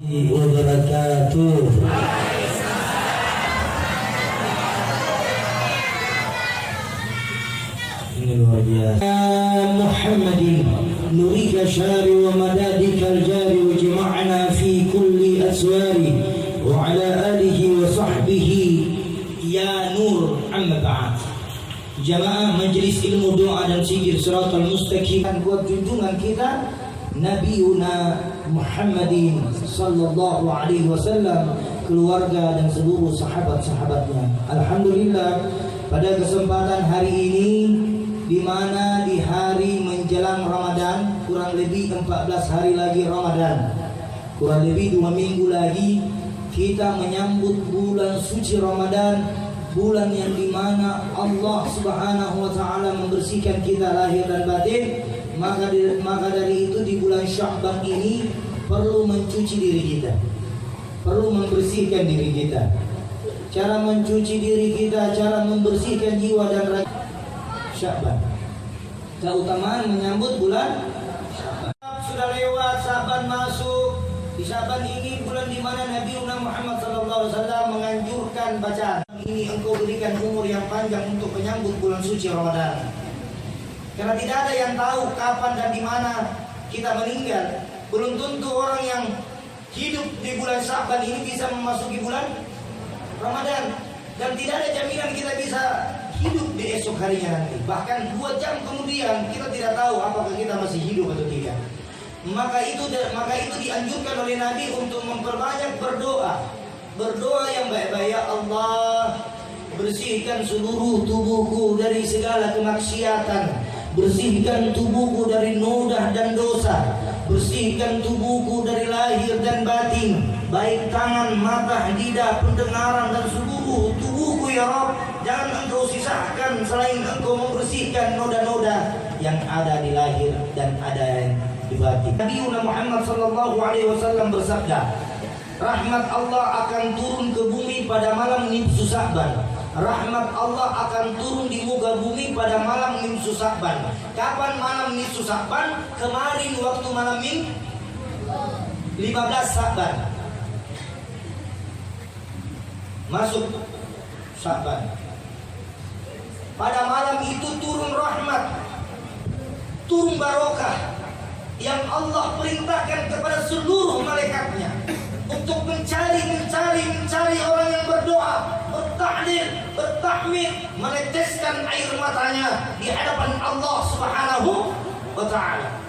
wabarakatuh. Ini luar biasa. Muhammadin nurika syari wa madadika al-jari wa jima'na fi kulli aswari wa ala alihi wa sahbihi ya nur amma ba'd. Jamaah Majelis Ilmu Doa dan Zikir Shiratal Mustaqim, buat junjungan kita Nabiuna Muhammadin sallallahu alaihi wasallam, keluarga dan seluruh sahabat-sahabatnya. Alhamdulillah, pada kesempatan hari ini, di mana di hari menjelang Ramadan, kurang lebih 14 hari lagi Ramadan, kurang lebih 2 minggu lagi kita menyambut bulan suci Ramadan, bulan yang dimana Allah Subhanahu wa Ta'ala membersihkan kita lahir dan batin. Maka dari itu di bulan Sya'ban ini perlu mencuci diri kita, perlu membersihkan diri kita. Cara mencuci diri kita, cara membersihkan jiwa dan raga. Sya'ban, keutamaan menyambut bulan Sya'ban. Sudah lewat, Sya'ban masuk. Di Sya'ban ini bulan di mana Nabi Muhammad SAW menganjurkan bacaan ini, engkau berikan umur yang panjang untuk menyambut bulan suci Ramadan. Karena tidak ada yang tahu kapan dan di mana kita meninggal. Belum tentu orang yang hidup di bulan Sya'ban ini bisa memasuki bulan Ramadan, dan tidak ada jaminan kita bisa hidup di esok harinya nanti. Bahkan 2 jam kemudian kita tidak tahu apakah kita masih hidup atau tidak. Maka itu dianjurkan oleh Nabi untuk memperbanyak berdoa. Berdoa yang baik-baik. Ya Allah, bersihkan seluruh tubuhku dari segala kemaksiatan. Bersihkan tubuhku dari noda dan dosa. Bersihkan tubuhku dari lahir dan batin, baik tangan, mata, lidah, pendengaran dan seluruh tubuhku ya Rabb. Jangan engkau sisakan selain engkau membersihkan noda-noda yang ada di lahir dan ada di batin. Nabi Muhammad SAW bersabda, rahmat Allah akan turun ke bumi pada malam nisfu Sya'ban. Rahmat Allah akan turun di muka bumi pada malam nisfu Sya'ban. Kapan malam nisfu Sya'ban? Kemarin waktu malam 15 Sya'ban. Masuk Sya'ban. Pada malam itu turun rahmat, turun barokah yang Allah perintahkan kepada seluruh malaikatnya untuk mencari orang yang berdoa, bertahlil, bertahmid, meneteskan air matanya di hadapan Allah Subhanahu wa Ta'ala.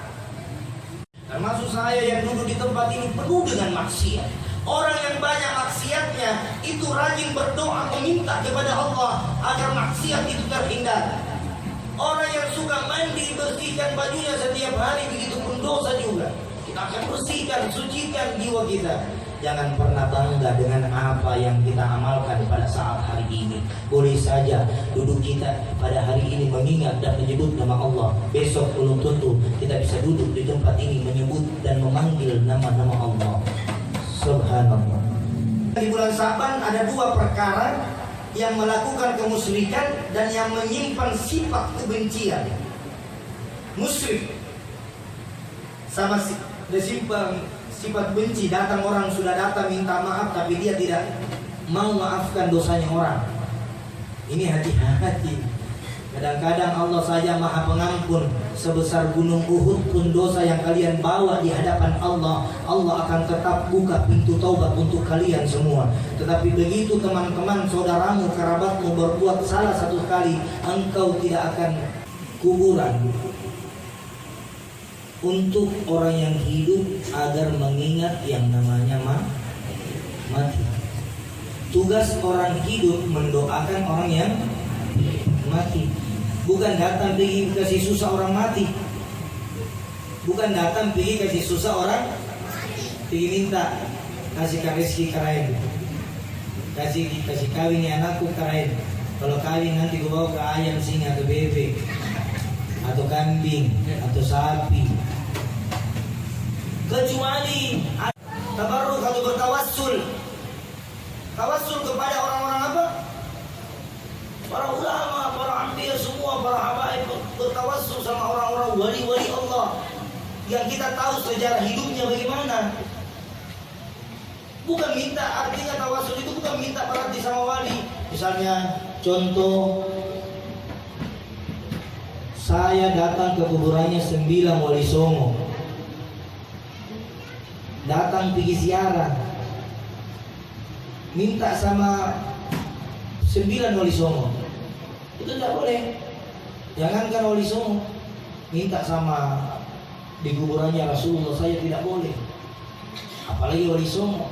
Termasuk saya yang duduk di tempat ini penuh dengan maksiat. Orang yang banyak maksiatnya itu rajin berdoa meminta kepada Allah agar maksiat itu terhindar. Orang yang suka mandi, bersihkan bajunya setiap hari, begitu pun dosa juga. Kita akan bersihkan, sucikan jiwa kita. Jangan pernah bangga dengan apa yang kita amalkan pada saat hari ini. Boleh saja duduk kita pada hari ini mengingat dan menyebut nama Allah. Besok belum tentu kita bisa duduk di tempat ini menyebut dan memanggil nama-nama Allah. Subhanallah. Di bulan Sya'ban ada 2 perkara yang melakukan kemusyrikan dan yang menyimpan sifat kebencian. Musyrik sama sifat benci, datang orang sudah datang minta maaf tapi dia tidak mau maafkan dosanya orang. Ini hati-hati. Kadang-kadang Allah saja Maha Pengampun. Sebesar gunung Uhud pun dosa yang kalian bawa di hadapan Allah, Allah akan tetap buka pintu taubat untuk kalian semua. Tetapi begitu teman-teman, saudaramu, kerabatmu berbuat salah satu kali, engkau tidak akan kuburan. Untuk orang yang hidup agar mengingat yang namanya mati. Tugas orang hidup mendoakan orang yang mati. Bukan datang pergi kasih susah orang mati. Bukan datang pergi kasih susah orang pergi minta kasih rezeki keren. Kasih kawin ya anakku keren. Kalau kawin nanti gue bawa ke ayam, singa atau bebek atau kambing atau sapi. Kecuali tabarruk atau bertawassul. Tawassul kepada orang-orang apa? Para ulama, para anbiya semua, para habaib bertawassul sama orang-orang wali-wali Allah yang kita tahu sejarah hidupnya bagaimana. Bukan minta, artinya tawasul itu bukan minta berarti sama wali. Misalnya contoh, saya datang ke kuburannya 9 Wali Songo, datang pergi ziarah, minta sama 9 Wali Songo, itu tidak boleh. Jangankan Wali Songo, minta sama di kuburannya Rasulullah saya tidak boleh, apalagi Wali Songo.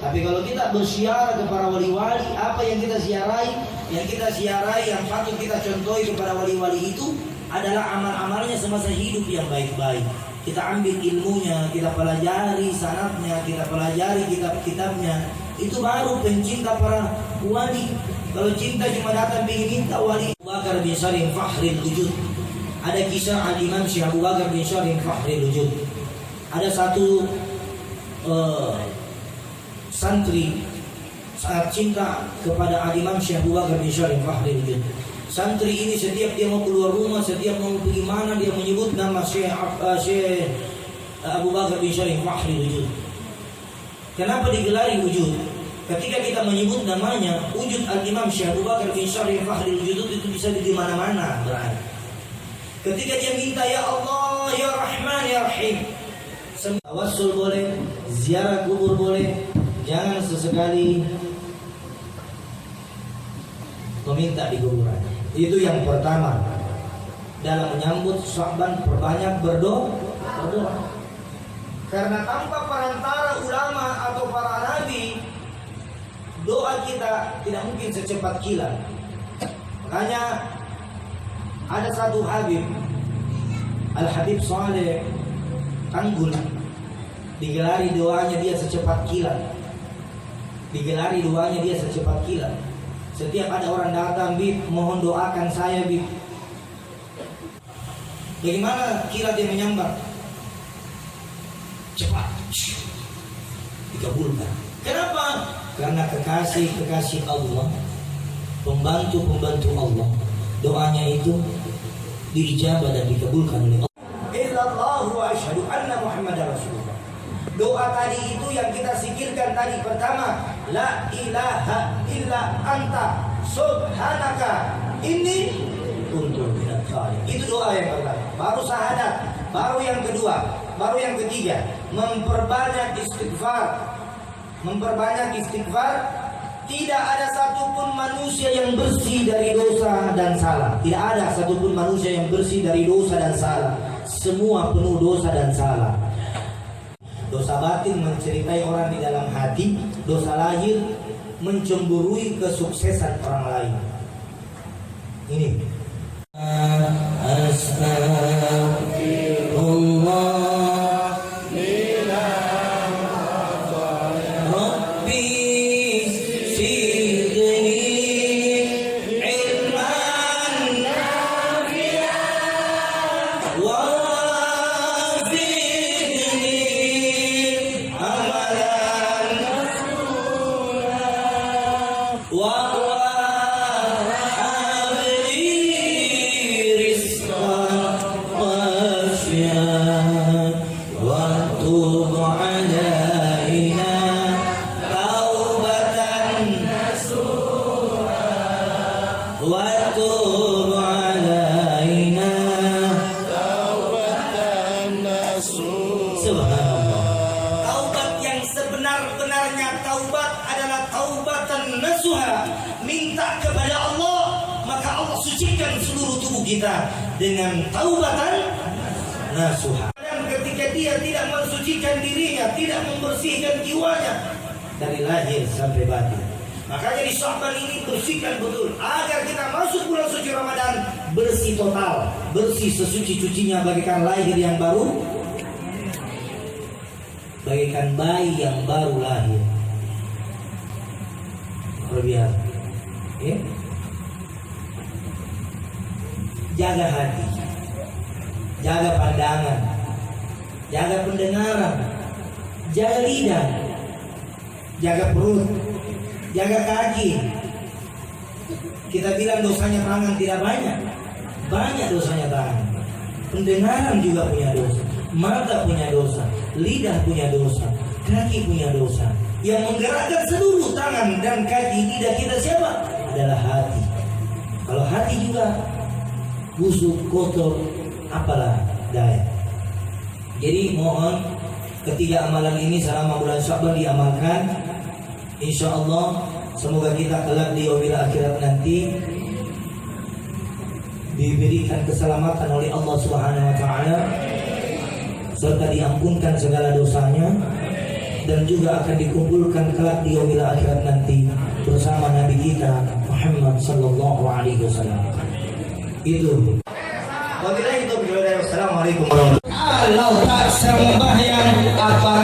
Tapi kalau kita bersiar kepada wali-wali, apa yang kita ziarahi? Yang kita ziarahi, yang patut kita contohi kepada wali-wali itu adalah amal-amalnya semasa hidup yang baik-baik. Kita ambil ilmunya, kita pelajari sanadnya, kita pelajari kitab-kitabnya. Itu baru pencinta para wali. Kalau cinta cuma datang ingin minta wali. Abu Bakar bin Syarih Fakhrul Wujud. Ada kisah Al-Imam Syekh Abu Bakar bin Syarih Fakhrul Wujud. Ada satu santri sangat cinta kepada Al-Imam Syekh Abu Bakar bin Syarih Fakhrul Wujud. Santri ini setiap dia mau keluar rumah, setiap mau pergi mana, dia menyebut nama Syekh Abu Bakar bin Syarih Fakhrul Wujud. Kenapa digelari Wujud? Ketika kita menyebut namanya, wujud Al-Imam Syekh Abu Bakar bin Syarih Fakhrul Wujud itu bisa di mana-mana berada. Ketika dia minta ya Allah, ya Rahman, ya Rahim, tawassul boleh, ziarah kubur boleh. Jangan sesekali meminta di kuburan. Itu yang pertama. Dalam menyambut Sya'ban, perbanyak berdoa. Karena tanpa perantara ulama atau para nabi, doa kita tidak mungkin secepat kilat. Makanya ada satu Habib, Al-Habib Saleh Tanggul, digelari doanya dia secepat kilat. Digelari doanya dia secepat kilat. Setiap ada orang datang, Bib, mohon doakan saya, Bib. Bagaimana kilat dia menyambar? Cepat dikabulkan. Kenapa? Karena kekasih Allah, pembantu Allah, doanya itu diijabah dan dikabulkan oleh Allah. Illallahu wa asyhadu anna Muhammadar Rasulullah. Doa tadi itu yang kita zikirkan tadi pertama, la ilaha illa anta subhanaka inni kuntu minadz zalimin. Itu doa yang pertama. Baru syahadat, baru yang kedua, baru yang ketiga, memperbanyak istighfar. Memperbanyak istighfar. Tidak ada satupun manusia yang bersih dari dosa dan salah. Tidak ada satupun manusia yang bersih dari dosa dan salah. Semua penuh dosa dan salah. Dosa batin menceritai orang di dalam hati. Dosa lahir mencemburui kesuksesan orang lain. Ini Astagfirullah. Kita dengan taubatan nasuha. Dan ketika dia tidak mensucikan dirinya, tidak membersihkan jiwanya dari lahir sampai batin, makanya di Sya'ban ini bersihkan betul agar kita masuk bulan suci Ramadan bersih total, bersih sesuci-sucinya, bagaikan lahir yang baru, bagaikan bayi yang baru lahir. Luar biasa, ya? Jaga hati, jaga pandangan, jaga pendengaran, jaga lidah, jaga perut, jaga kaki. Kita bilang dosanya tangan tidak banyak, banyak dosanya tangan. Pendengaran juga punya dosa, mata punya dosa, lidah punya dosa, Kaki punya dosa. Yang menggerakkan seluruh tangan dan kaki lidah kita siapa? Adalah hati. Kalau hati juga busuk, kotor, apalah daya. Jadi mohon ketiga amalan ini selama bulan Sya'ban diamalkan. Insya Allah semoga kita kelak di yaumil akhirat nanti diberikan keselamatan oleh Allah Subhanahu wa taala serta diampunkan segala dosanya, dan juga akan dikumpulkan kelak di yaumil akhirat nanti bersama Nabi kita Muhammad sallallahu alaihi wasallam. Itu. Wabillahi taufiq wal hidayah. Wassalamualaikum warahmatullahi wabarakatuh. Kalau tak sembahyang apa